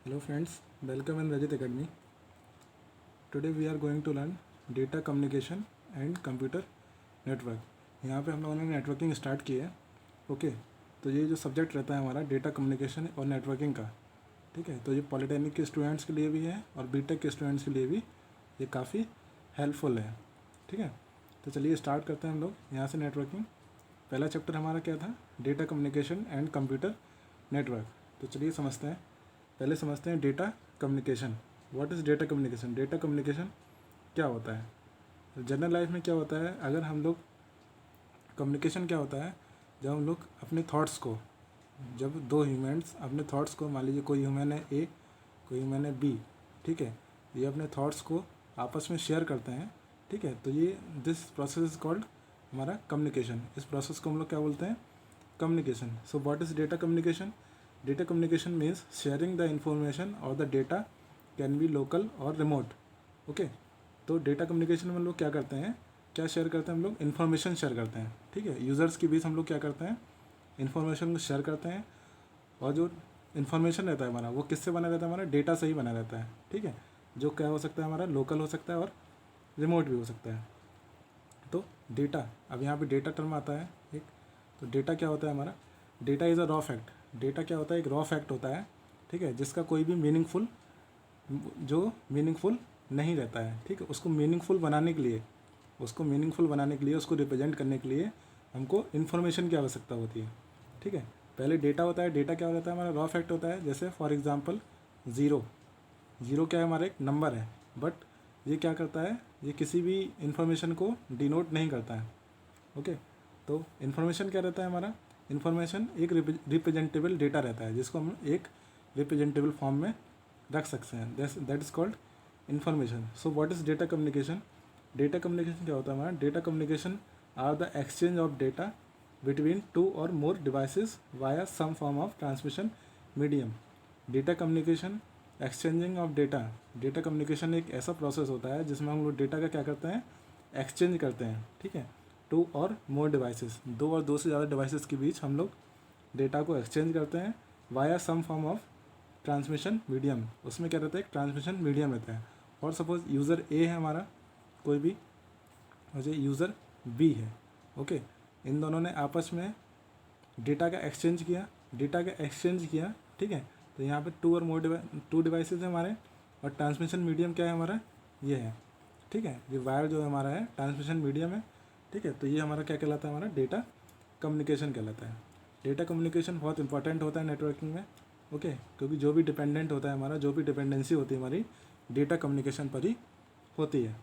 Hello friends, welcome in Rajit Academy. Today we are going to learn data communication and computer network. यहाँ पे हम लोगों ने networking start की है. ओके, तो ये जो सब्जेक्ट रहता है हमारा डेटा कम्युनिकेशन और नेटवर्किंग का, ठीक है. तो ये पॉलिटेक्निक के स्टूडेंट्स के लिए भी है और बीटेक के स्टूडेंट्स के लिए भी ये काफ़ी हेल्पफुल है, ठीक है. तो चलिए स्टार्ट करते हैं हम लोग यहाँ से. नेटवर्किंग पहला चैप्टर हमारा क्या था? Data communication and computer network. तो चलिए समझते हैं. पहले समझते हैं data communication. What is data communication? Data communication क्या होता है? जनरल लाइफ में क्या होता है? अगर हम लोग कम्युनिकेशन क्या होता है? जब हम लोग अपने थॉट्स को, जब दो ह्यूमन्स अपने थॉट्स को, मान लीजिए कोई ह्यूमन है ए, कोई ह्यूमन है बी, ठीक है, ये अपने थॉट्स को आपस में शेयर करते हैं, ठीक है. तो ये दिस प्रोसेस इज कॉल्ड हमारा कम्युनिकेशन. इस प्रोसेस को हम लोग क्या बोलते हैं? Communication. So what is data communication? Data communication means sharing the information और the data can be local और रिमोट. ओके, तो डेटा कम्युनिकेशन में हम लोग क्या करते हैं? क्या शेयर करते हैं हम लोग? इन्फॉर्मेशन शेयर करते हैं, ठीक है. यूज़र्स के बीच हम लोग क्या करते हैं? इन्फॉर्मेशन को शेयर करते हैं. और जो इन्फॉर्मेशन रहता है हमारा, वो किससे बना रहता है? हमारा डेटा से ही बना रहता है, ठीक है. जो क्या हो सकता है हमारा? लोकल हो सकता है और रिमोट भी हो सकता है. तो डेटा, अब यहाँ पे डेटा टर्म आता है एक. तो डेटा क्या होता है हमारा? Data is a raw fact. Data क्या होता है? एक रॉ फैक्ट होता है, ठीक है, जिसका कोई भी मीनिंगफुल, जो मीनिंगफुल नहीं रहता है, ठीक है. उसको मीनिंगफुल बनाने के लिए, उसको रिप्रेजेंट करने के लिए हमको इन्फॉर्मेशन की आवश्यकता होती है, ठीक है. पहले डेटा होता है. डेटा क्या होता है हमारा? रॉ फैक्ट होता है. जैसे फॉर एग्जांपल ज़ीरो. ज़ीरो क्या है? हमारा एक नंबर है, बट ये क्या करता है? ये किसी भी इन्फॉर्मेशन को डिनोट नहीं करता है. ओके, तो इन्फॉर्मेशन क्या रहता है हमारा? इन्फॉर्मेशन एक रिप्रेजेंटेबल डेटा रहता है, जिसको हम एक रिप्रेजेंटेबल फॉर्म में रख सकते हैं. That is called information. So what is data communication? Data communication क्या होता है हमारा? Data communication are the exchange of data between two और more devices via some form of transmission medium. Data communication, exchanging of data. Data communication एक ऐसा process होता है जिसमें हम लोग डेटा का क्या करते हैं? एक्सचेंज करते हैं, ठीक है. टू और मोर डिवाइसेस, दो और दो से ज़्यादा डिवाइसेस के बीच हम लोग डेटा को एक्सचेंज करते हैं via some form of transmission medium. उसमें क्या रहता है? एक ट्रांसमिशन मीडियम रहता है. और सपोज यूज़र ए है हमारा, कोई भी, मुझे यूज़र बी है. ओके, इन दोनों ने आपस में डेटा का एक्सचेंज किया, ठीक है. तो यहाँ पे टू और मोर टू डिवाइसेस है हमारे, और ट्रांसमिशन मीडियम क्या है हमारा? ये है, ठीक है. ये वायर जो हमारा है ट्रांसमिशन मीडियम है, ठीक है. तो ये हमारा क्या कहलाता है? हमारा डेटा कम्युनिकेशन कहलाता है. डेटा कम्युनिकेशन बहुत इंपॉर्टेंट होता है नेटवर्किंग में, ओके, क्योंकि जो भी डिपेंडेंट होता है हमारा, जो भी डिपेंडेंसी होती है हमारी, डेटा कम्युनिकेशन पर ही होती है.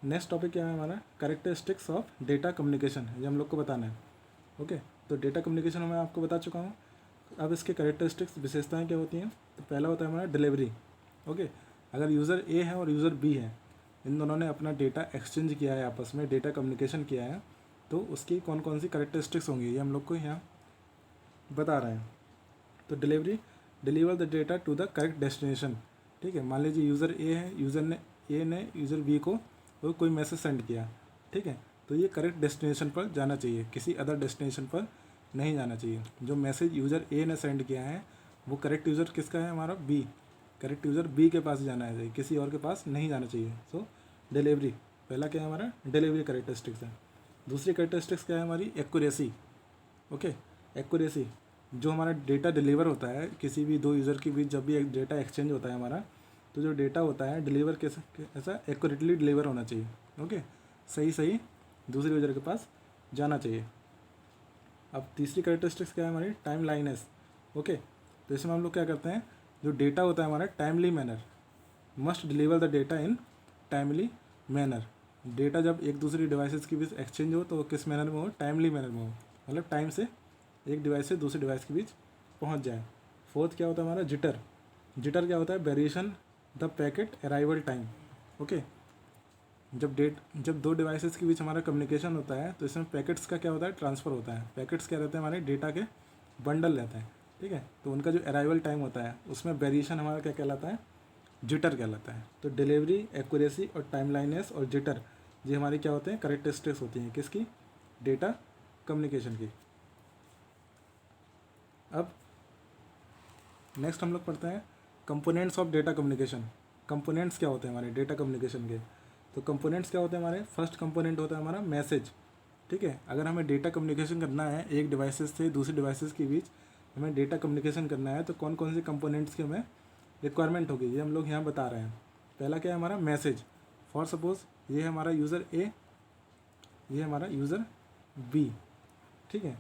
नेक्स्ट टॉपिक क्या है हमारा? Characteristics of data communication. ये हम लोग को बताना है. ओके, तो डेटा कम्युनिकेशन मैं आपको बता चुका हूँ. अब इसके कैरेक्टरिस्टिक्स, विशेषताएं क्या होती हैं? तो पहला होता है हमारा डिलीवरी. ओके, अगर यूज़र ए है और यूज़र बी है, इन दोनों ने अपना डेटा एक्सचेंज किया है, आपस में डेटा कम्युनिकेशन किया है, तो उसकी कौन कौन सी कैरेक्टरिस्टिक्स होंगी, ये हम लोग को यहाँ बता रहे हैं. तो deliver the data to the correct destination, ठीक है. मान लीजिए यूज़र ए है, ए ने यूज़र बी को कोई मैसेज सेंड किया, ठीक है. तो ये करेक्ट डेस्टिनेशन पर जाना चाहिए, किसी अदर डेस्टिनेशन पर नहीं जाना चाहिए. जो मैसेज यूज़र ए ने सेंड किया है, वो करेक्ट यूज़र किसका है? हमारा बी. करेक्ट यूज़र बी के पास जाना है, किसी और के पास नहीं जाना चाहिए. सो डिलीवरी, पहला क्या है हमारा? डिलीवरी करेक्टरिस्टिक्स है. दूसरी करेक्टरिस्टिक्स क्या है हमारी? एक्यूरेसी. ओके, एक्यूरेसी, जो हमारा डेटा डिलीवर होता है किसी भी दो यूज़र के बीच, जब भी एक डेटा एक्सचेंज होता है हमारा, तो जो डेटा होता है डिलीवर कैसे, ऐसा एक्यूरेटली डिलीवर होना चाहिए. ओके, सही सही दूसरे यूज़र के पास जाना चाहिए. अब तीसरी करेक्टरिस्टिक्स क्या है हमारी? टाइम लाइनेस. ओके, तो इसमें हम लोग क्या करते हैं? जो डेटा होता है हमारा, timely manner, must deliver the data in timely manner. Data जब एक दूसरी डिवाइसेस के बीच एक्सचेंज हो, तो वो किस मैनर में हो? टाइमली मैनर में हो, मतलब टाइम से एक डिवाइस से दूसरे डिवाइस के बीच पहुंच जाए. फोर्थ क्या होता है हमारा? जिटर. जिटर क्या होता है? Variation the packet arrival time. Okay, जब दो डिवाइसेस के बीच हमारा कम्युनिकेशन होता है, तो इसमें पैकेट्स का क्या होता है? ट्रांसफ़र होता है. पैकेट्स क्या रहते हैं? हमारे डेटा के बंडल रहते हैं, ठीक है. तो उनका जो अराइवल टाइम होता है, उसमें वेरिएशन हमारा क्या कहलाता है? जिटर कहलाता है. तो डिलीवरी, एक्यूरेसी और टाइमलाइनेस और जिटर, ये हमारी क्या होते हैं? करेक्टरिस्टिक्स होती हैं किसकी? डेटा कम्युनिकेशन की. अब नेक्स्ट हम लोग पढ़ते हैं components of data communication. Components क्या होते हैं हमारे डेटा कम्युनिकेशन के? तो कंपोनेंट्स क्या होते हैं हमारे? फर्स्ट कंपोनेंट होता है हमारा मैसेज। ठीक है, अगर हमें डेटा कम्युनिकेशन करना है एक डिवाइसेस से दूसरे डिवाइसेस के बीच, हमें डेटा कम्युनिकेशन करना है, तो कौन कौन से कंपोनेंट्स की हमें रिक्वायरमेंट होगी, ये हम लोग यहाँ बता रहे हैं। पहला क्या है हमारा? मैसेज। फॉर सपोज ये है हमारा यूज़र ए, ये है हमारा यूज़र बी। ठीक है,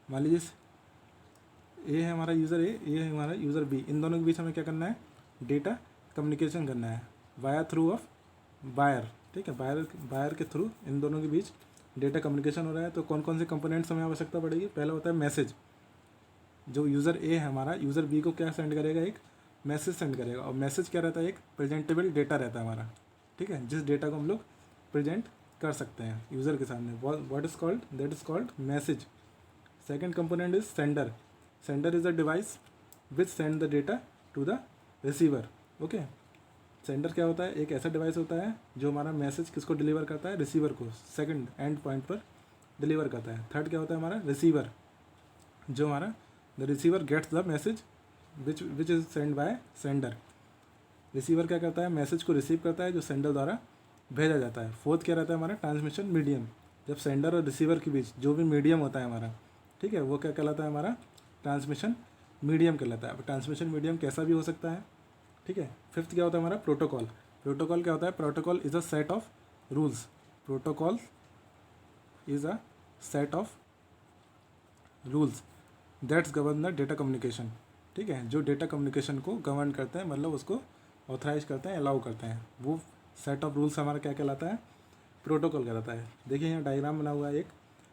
मान लीजिए ए है हमारा यूज़र ए, ये है हमारा यूज़र बी। इन दोनों के बीच हमें क्या करना है? डेटा कम्युनिकेशन करना है वाया थ्रू ऑफ बायर। ठीक है, बायर के थ्रू इन दोनों के बीच डेटा कम्युनिकेशन हो रहा है। तो कौन कौन से कंपोनेंट्स हमें आवश्यकता पड़ेगी? पहला होता है मैसेज। जो यूज़र ए है हमारा, यूज़र बी को क्या सेंड करेगा? एक मैसेज सेंड करेगा। और मैसेज क्या रहता है? एक प्रेजेंटेबल डेटा रहता है हमारा। ठीक है, जिस डेटा को हम लोग प्रेजेंट कर सकते हैं यूज़र के सामने, what is called, that is called message. Second component is sender. Sender is a device which send the data to the receiver. Okay, sender क्या होता है? एक ऐसा डिवाइस होता है जो हमारा मैसेज किसको डिलीवर करता है? रिसीवर को, सेकंड एंड पॉइंट पर डिलीवर करता है। थर्ड क्या होता है हमारा? रिसीवर, जो हमारा the receiver gets the message which is send by sender. Receiver क्या करता है? मैसेज को रिसीव करता है जो सेंडर द्वारा भेजा जाता है। फोर्थ क्या रहता है हमारा? Transmission medium. जब सेंडर और रिसीवर के बीच जो भी मीडियम होता है हमारा, ठीक है, वो क्या कहलाता है हमारा? ट्रांसमिशन मीडियम कहलाता है। अब ट्रांसमिशन मीडियम कैसा भी हो सकता है। ठीक है, फिफ्थ क्या होता है हमारा? प्रोटोकॉल। प्रोटोकॉल क्या होता है? Protocol is a set of rules. Protocol is a set of rules that's govern the data communication. ठीक है, जो डेटा कम्युनिकेशन को गवर्न करते हैं, मतलब उसको ऑथराइज करते हैं, अलाउ करते हैं, वो सेट ऑफ रूल्स हमारा क्या कहलाता है? प्रोटोकॉल कहलाता है। देखिए यहाँ डायग्राम बना हुआ है, एक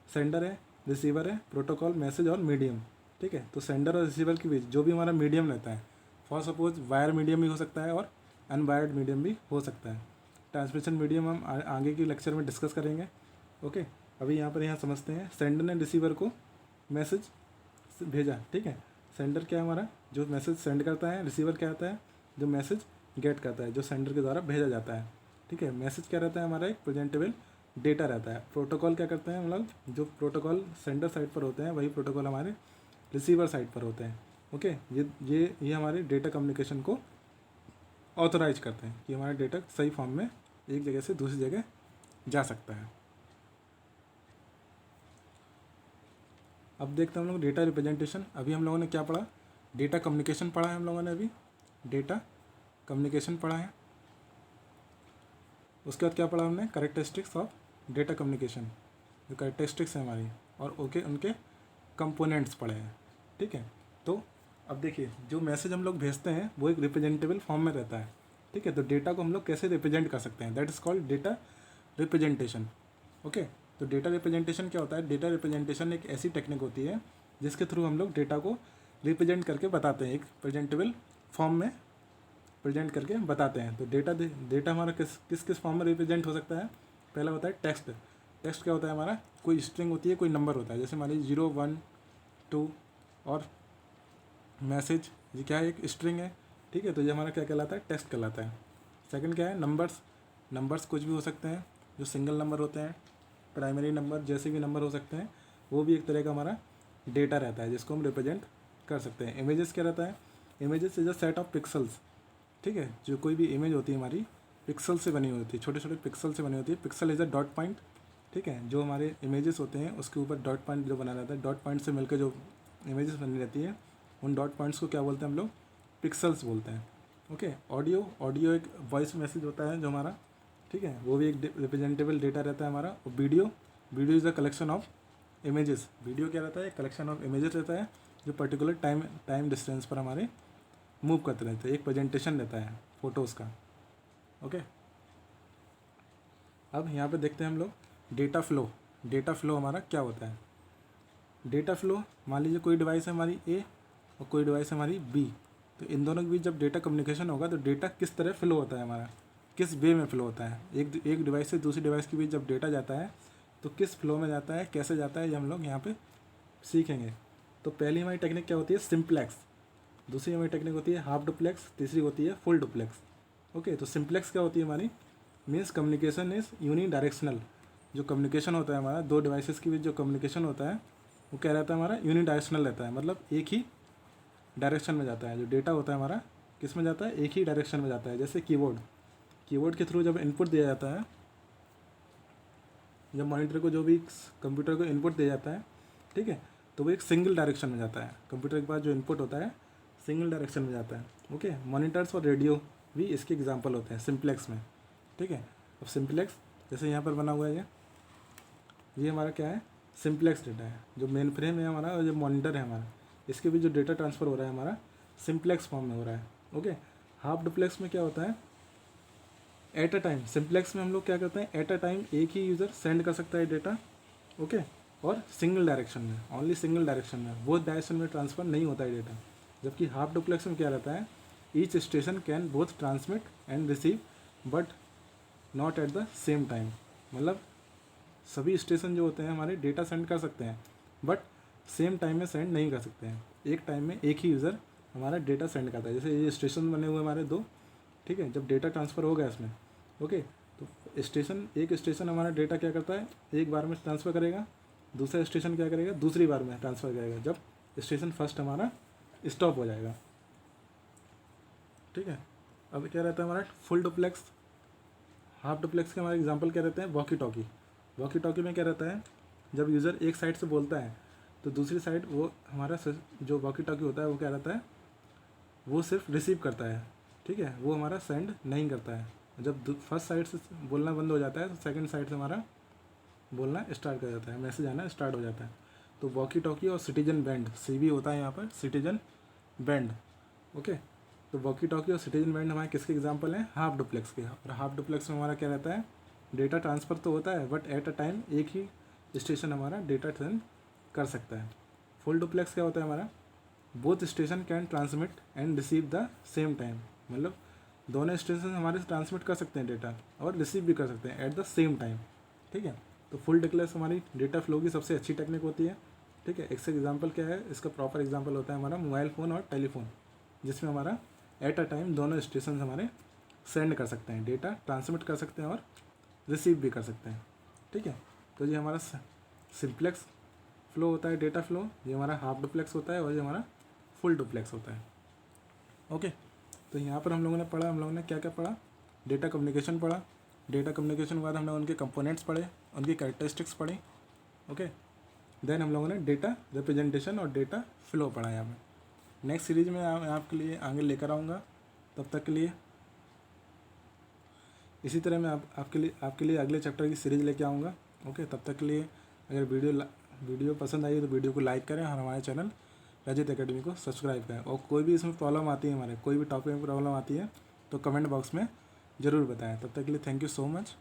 सेंडर है, रिसीवर है, प्रोटोकॉल, मैसेज और मीडियम। ठीक है, तो सेंडर और रिसीवर के बीच जो भी हमारा मीडियम रहता है, फॉर सपोज वायर मीडियम भी हो सकता है और अनवायर्ड मीडियम भी हो सकता है। ट्रांसमिशन मीडियम हम आगे की लेक्चर में डिस्कस करेंगे। ओके, अभी यहाँ समझते हैं। सेंडर ने रिसीवर को मैसेज भेजा। ठीक है, सेंडर क्या है हमारा? जो मैसेज सेंड करता है। रिसीवर क्या आता है? जो मैसेज गेट करता है, जो सेंडर के द्वारा भेजा जाता है। ठीक है, मैसेज क्या रहता है हमारा? एक प्रेजेंटेबल डेटा रहता है। प्रोटोकॉल क्या करते हैं? मतलब जो प्रोटोकॉल सेंडर साइड पर होते हैं, वही प्रोटोकॉल हमारे रिसीवर साइड पर होते हैं। ओके, ये हमारे डेटा कम्युनिकेशन को ऑथराइज करते हैं कि हमारा डेटा सही फॉर्म में एक जगह से दूसरी जगह जा सकता है। अब देखते हैं हम लोग डेटा रिप्रेजेंटेशन। अभी हम लोगों ने क्या पढ़ा? डेटा कम्युनिकेशन पढ़ा है हम लोगों ने, अभी डेटा कम्युनिकेशन पढ़ा है। उसके बाद क्या पढ़ा हमने? कैरेक्टरिस्टिक्स ऑफ डेटा कम्युनिकेशन, जो कैरेक्टरिस्टिक्स हैं हमारी, और उनके कंपोनेंट्स पढ़े हैं। ठीक है, तो अब देखिए, जो मैसेज हम लोग भेजते हैं वो एक रिप्रेजेंटेबल फॉर्म में रहता है। ठीक है, तो डेटा को हम लोग कैसे रिप्रेजेंट कर सकते हैं? That is called data representation. Okay, तो डेटा रिप्रेजेंटेशन क्या होता है? डेटा रिप्रेजेंटेशन एक ऐसी टेक्निक होती है जिसके थ्रू हम लोग डेटा को रिप्रेजेंट करके बताते हैं, एक प्रेजेंटेबल फॉर्म में प्रेजेंट करके बताते हैं। तो डेटा हमारा किस किस फॉर्म में रिप्रेजेंट हो सकता है? पहला होता है टेक्स्ट। टेक्स्ट क्या होता है हमारा? कोई स्ट्रिंग होती है, कोई नंबर होता है, जैसे मान लीजिए 0, 1, 2, और मैसेज, ये क्या है? एक स्ट्रिंग है। ठीक है, तो ये हमारा क्या कहलाता है? टेक्स्ट कहलाता है। सेकंड क्या है? नंबर्स। नंबर्स कुछ भी हो सकते हैं, जो सिंगल नंबर होते हैं, प्राइमरी नंबर, जैसे भी नंबर हो सकते हैं, वो भी एक तरह का हमारा डेटा रहता है जिसको हम रिप्रेजेंट कर सकते हैं। इमेजेस क्या रहता है? Images is a set of pixels. ठीक है, जो कोई भी इमेज होती है हमारी पिक्सल से बनी होती है, छोटे छोटे पिक्सल से बनी होती है। Pixel is a dot point. ठीक है, जो हमारे इमेजेस होते हैं उसके ऊपर डॉट पॉइंट जो बना रहता है, डॉट पॉइंट से मिलकर जो इमेजेस बनी रहती है, उन डॉट पॉइंट्स को क्या बोलते हैं हम लोग? पिक्सल्स बोलते हैं। ओके, ऑडियो एक वॉइस मैसेज होता है जो हमारा, ठीक है, वो भी एक रिप्रेजेंटेबल डेटा रहता है हमारा। और video is a collection of images. Video क्या रहता है? कलेक्शन ऑफ इमेजेस रहता है जो पर्टिकुलर टाइम डिस्टेंस पर हमारे मूव करते रहते हैं। एक प्रेजेंटेशन रहता है फ़ोटोज़ का। ओके, अब यहाँ पे देखते हैं हम लोग डेटा फ्लो। डेटा फ्लो हमारा क्या होता है? डेटा फ्लो, मान लीजिए कोई डिवाइस है हमारी ए और कोई डिवाइस है हमारी बी, तो इन दोनों के बीच जब डेटा कम्युनिकेशन होगा तो डेटा किस तरह फ्लो होता है हमारा, किस वे में फ्लो होता है? एक डिवाइस से दूसरी डिवाइस के बीच जब डेटा जाता है तो किस फ्लो में जाता है, कैसे जाता है, ये हम लोग यहाँ पे सीखेंगे। तो पहली हमारी टेक्निक क्या होती है? सिंप्लेक्स। दूसरी हमारी टेक्निक होती है हाफ डुप्लेक्स। तीसरी होती है फुल डुप्लेक्स। ओके, तो सिंप्लेक्स क्या होती है हमारी? Means communication is unidirectional. जो कम्युनिकेशन होता है हमारा दो डिवाइसेस के बीच जो कम्युनिकेशन होता है वो क्या रहता है हमारा? यूनी डायरेक्शनल रहता है, मतलब एक ही डायरेक्शन में जाता है। जो डेटा होता है हमारा किस में जाता है, एक ही डायरेक्शन में जाता है। जैसे कीबोर्ड के थ्रू जब इनपुट दिया जाता है, जब मॉनिटर को जो भी कंप्यूटर को इनपुट दिया जाता है, ठीक है, तो वो एक सिंगल डायरेक्शन में जाता है। कंप्यूटर के पास जो इनपुट होता है सिंगल डायरेक्शन में जाता है। ओके, मॉनिटर्स और रेडियो भी इसके एग्जांपल होते हैं सिंप्लेक्स में, ठीक है। अब सिंप्लेक्स जैसे यहाँ पर बना हुआ है, ये हमारा क्या है, सिंप्लेक्स डेटा है। जो मेन फ्रेम है हमारा और जो मॉनिटर है हमारा, इसके भी जो डेटा ट्रांसफ़र हो रहा है हमारा सिंप्लेक्स फॉर्म में हो रहा है। ओके, हाफ डुप्लेक्स में क्या होता है, एट अ टाइम। सिंप्लेक्स में हम लोग क्या करते हैं, एट अ टाइम एक ही यूज़र सेंड कर सकता है डेटा, ओके, और सिंगल डायरेक्शन में, ओनली सिंगल डायरेक्शन में, बोथ डायरेक्शन में ट्रांसफ़र नहीं होता है डेटा। जबकि हाफ डुप्लेक्स में क्या रहता है, each station can both transmit and receive but not at the same time. मतलब सभी स्टेशन जो होते हैं हमारे डेटा सेंड कर सकते हैं बट सेम टाइम में सेंड नहीं कर सकते हैं। एक टाइम में एक ही यूज़र हमारा डेटा सेंड करता है। जैसे ये स्टेशन बने हुए हमारे दो, ठीक है, जब डेटा ट्रांसफ़र हो गया इसमें, ओके, तो एक स्टेशन हमारा डेटा क्या करता है, एक बार में ट्रांसफ़र करेगा, दूसरा स्टेशन क्या करेगा, दूसरी बार में ट्रांसफ़र करेगा जब स्टेशन फर्स्ट हमारा स्टॉप हो जाएगा, ठीक है। अब क्या रहता है हमारा फुल डुप्लेक्स। हाफ डुप्लेक्स के हमारे एग्जांपल क्या रहते हैं, वॉकी टॉकी। वॉकी टॉकी में क्या रहता है, जब यूज़र एक साइड से बोलता है तो दूसरी साइड वो हमारा जो वॉकी टॉकी होता है वो क्या रहता है, वो सिर्फ रिसीव करता है, ठीक है, वो हमारा सेंड नहीं करता है। जब फर्स्ट साइड से बोलना बंद हो जाता है तो सेकंड साइड से हमारा बोलना स्टार्ट कर जाता है, मैसेज आना स्टार्ट हो जाता है। तो वॉकी टॉकी और सिटीजन बैंड, सीबी होता है यहाँ पर, सिटीजन बैंड, ओके। तो वॉकी टॉकी और सिटीजन बैंड हमारे किसके एग्जांपल हैं, हाफ डुप्लेक्स के। और हाफ डुप्लेक्स में हमारा क्या रहता है, डेटा ट्रांसफ़र तो होता है बट एट अ टाइम एक ही स्टेशन हमारा डेटा सेंड कर सकता है। फुल डुप्लेक्स क्या होता है हमारा, both station can transmit and receive the same time. मतलब दोनों स्टेशन हमारे से ट्रांसमिट कर सकते हैं डेटा और रिसीव भी कर सकते हैं एट द सेम टाइम, ठीक है। तो फुल डुप्लेक्स हमारी डेटा फ्लो की सबसे अच्छी टेक्निक होती है, ठीक है। इसका एग्जांपल क्या है, इसका प्रॉपर एग्जांपल होता है हमारा मोबाइल फ़ोन और टेलीफोन, जिसमें हमारा एट अ टाइम दोनों स्टेशन हमारे सेंड कर सकते हैं, डेटा ट्रांसमिट कर सकते हैं और रिसीव भी कर सकते हैं, ठीक है। तो ये हमारा सिंप्लेक्स फ्लो होता है, डेटा फ्लो, ये हमारा हाफ डुप्लेक्स होता है और ये हमारा फुल डुप्लेक्स होता है, ओके। तो यहाँ पर हम लोगों ने क्या क्या पढ़ा, डेटा कम्युनिकेशन पढ़ा। डेटा कम्युनिकेशन के बाद हमने उनके कंपोनेंट्स पढ़े, उनकी कैरेक्टरिस्टिक्स पढ़ी, ओके। देन हम लोगों ने डेटा रिप्रेजेंटेशन और डेटा फ्लो पढ़ा। यहाँ पर नेक्स्ट सीरीज में आपके लिए आगे लेकर आऊँगा। तब तक के लिए इसी तरह मैं आपके लिए अगले चैप्टर की सीरीज़ लेके आऊँगा, ओके। तब तक के लिए अगर वीडियो पसंद आई तो वीडियो को लाइक करें और हमारे चैनल रजत एकेडमी को सब्सक्राइब करें। और कोई भी इसमें प्रॉब्लम आती है, हमारे कोई भी टॉपिक में प्रॉब्लम आती है तो कमेंट बॉक्स में ज़रूर बताएं। तब तक के लिए थैंक यू सो मच।